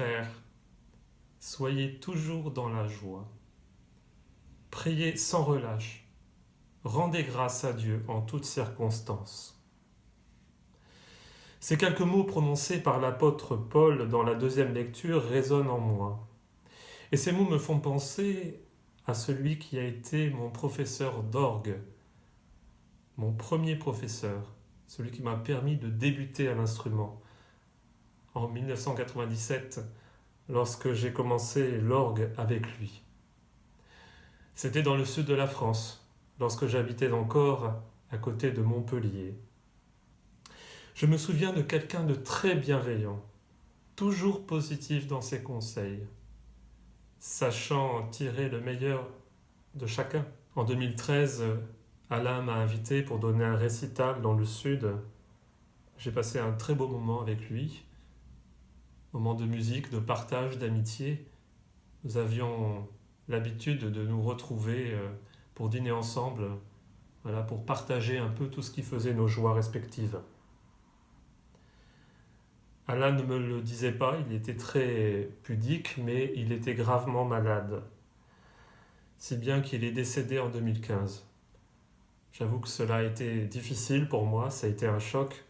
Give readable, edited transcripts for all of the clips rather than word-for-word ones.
frères, soyez toujours dans la joie. Priez sans relâche. Rendez grâce à Dieu en toutes circonstances. Ces quelques mots prononcés par l'apôtre Paul dans la deuxième lecture résonnent en moi. Et ces mots me font penser à celui qui a été mon professeur d'orgue, mon premier professeur, celui qui m'a permis de débuter à l'instrument. En 1997, lorsque j'ai commencé l'orgue avec lui. C'était dans le sud de la France, lorsque j'habitais encore à côté de Montpellier. Je me souviens de quelqu'un de très bienveillant, toujours positif dans ses conseils, sachant tirer le meilleur de chacun. En 2013, Alain m'a invité pour donner un récital dans le sud. J'ai passé un très beau moment avec lui, moment de musique, de partage, d'amitié. Nous avions l'habitude de nous retrouver pour dîner ensemble, voilà, pour partager un peu tout ce qui faisait nos joies respectives. Alain ne me le disait pas, il était très pudique, mais il était gravement malade. Si bien qu'il est décédé en 2015. J'avoue que cela a été difficile pour moi, ça a été un choc,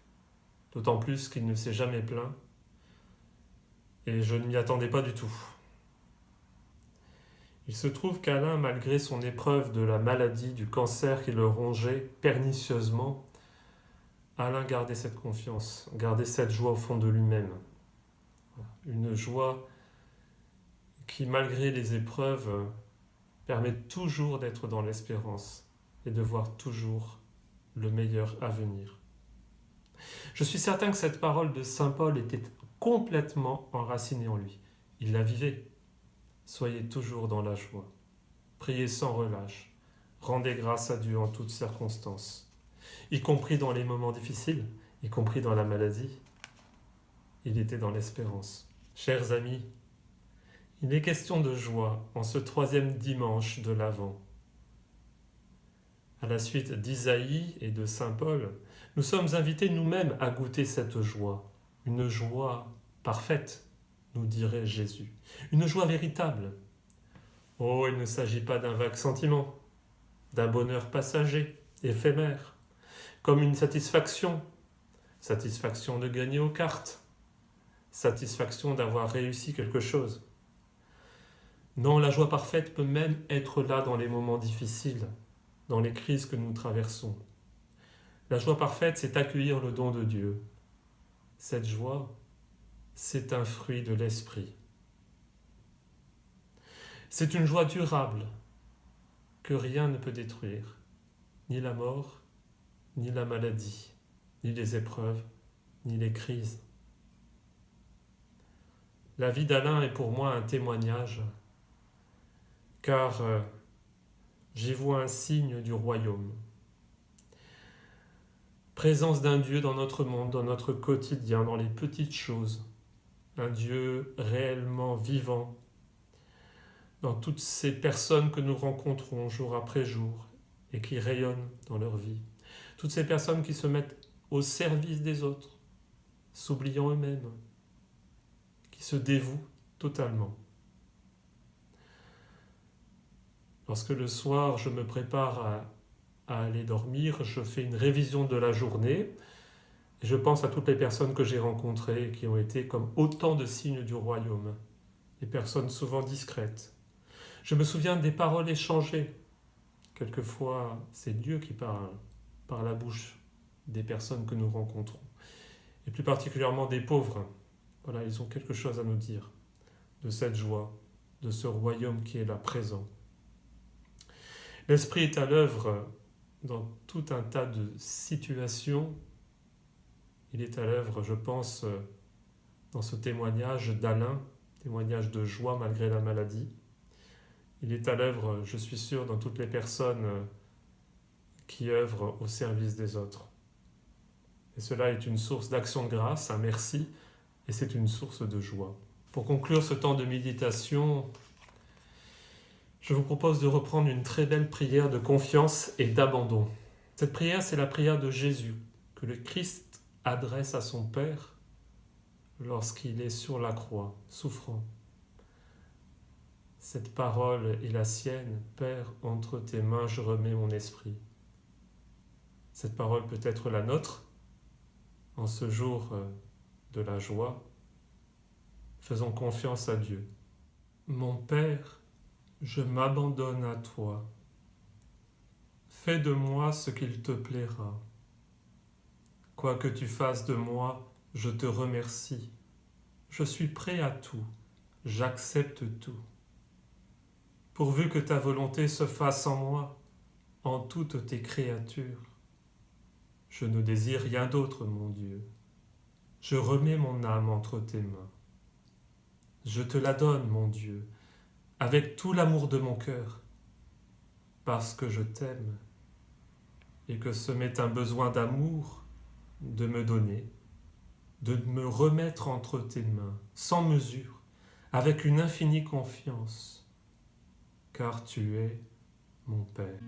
d'autant plus qu'il ne s'est jamais plaint. Et je ne m'y attendais pas du tout. Il se trouve qu'Alain, malgré son épreuve de la maladie, du cancer qui le rongeait pernicieusement, Alain gardait cette confiance, gardait cette joie au fond de lui-même. Une joie qui, malgré les épreuves, permet toujours d'être dans l'espérance et de voir toujours le meilleur à venir. Je suis certain que cette parole de saint Paul était complètement enracinée en lui. Il la vivait. Soyez toujours dans la joie. Priez sans relâche. Rendez grâce à Dieu en toutes circonstances, y compris dans les moments difficiles, y compris dans la maladie. Il était dans l'espérance. Chers amis, il est question de joie en ce 3e dimanche de l'Avent. À la suite d'Isaïe et de saint Paul, nous sommes invités nous-mêmes à goûter cette joie. Une joie parfaite, nous dirait Jésus. Une joie véritable. Oh, il ne s'agit pas d'un vague sentiment, d'un bonheur passager, éphémère, comme une satisfaction de gagner aux cartes, satisfaction d'avoir réussi quelque chose. Non, la joie parfaite peut même être là dans les moments difficiles, dans les crises que nous traversons. La joie parfaite, c'est accueillir le don de Dieu. Cette joie, c'est un fruit de l'esprit. C'est une joie durable que rien ne peut détruire, ni la mort, ni la maladie, ni les épreuves, ni les crises. La vie d'Alain est pour moi un témoignage, car j'y vois un signe du royaume. Présence d'un Dieu dans notre monde, dans notre quotidien, dans les petites choses. Un Dieu réellement vivant dans toutes ces personnes que nous rencontrons jour après jour et qui rayonnent dans leur vie. Toutes ces personnes qui se mettent au service des autres, s'oubliant eux-mêmes, qui se dévouent totalement. Lorsque le soir je me prépare à aller dormir, je fais une révision de la journée et je pense à toutes les personnes que j'ai rencontrées qui ont été comme autant de signes du royaume, des personnes souvent discrètes. Je me souviens des paroles échangées. Quelquefois, c'est Dieu qui parle par la bouche des personnes que nous rencontrons, et plus particulièrement des pauvres. Voilà, ils ont quelque chose à nous dire de cette joie, de ce royaume qui est là présent. L'Esprit est à l'œuvre dans tout un tas de situations. Il est à l'œuvre, je pense, dans ce témoignage d'Alain, témoignage de joie malgré la maladie. Il est à l'œuvre, je suis sûr, dans toutes les personnes qui œuvrent au service des autres. Et cela est une source d'action de grâce, un merci, et c'est une source de joie. Pour conclure ce temps de méditation, je vous propose de reprendre une très belle prière de confiance et d'abandon. Cette prière, c'est la prière de Jésus, que le Christ adresse à son Père lorsqu'il est sur la croix, souffrant. Cette parole est la sienne, Père, entre tes mains je remets mon esprit. Cette parole peut être la nôtre en ce jour de la joie. Faisons confiance à Dieu. Mon Père, je m'abandonne à toi. Fais de moi ce qu'il te plaira. Quoi que tu fasses de moi, je te remercie. Je suis prêt à tout, j'accepte tout. Pourvu que ta volonté se fasse en moi, en toutes tes créatures. Je ne désire rien d'autre, mon Dieu. Je remets mon âme entre tes mains. Je te la donne, mon Dieu, avec tout l'amour de mon cœur, parce que je t'aime, et que ce m'est un besoin d'amour de me donner, de me remettre entre tes mains, sans mesure, avec une infinie confiance, car tu es mon Père.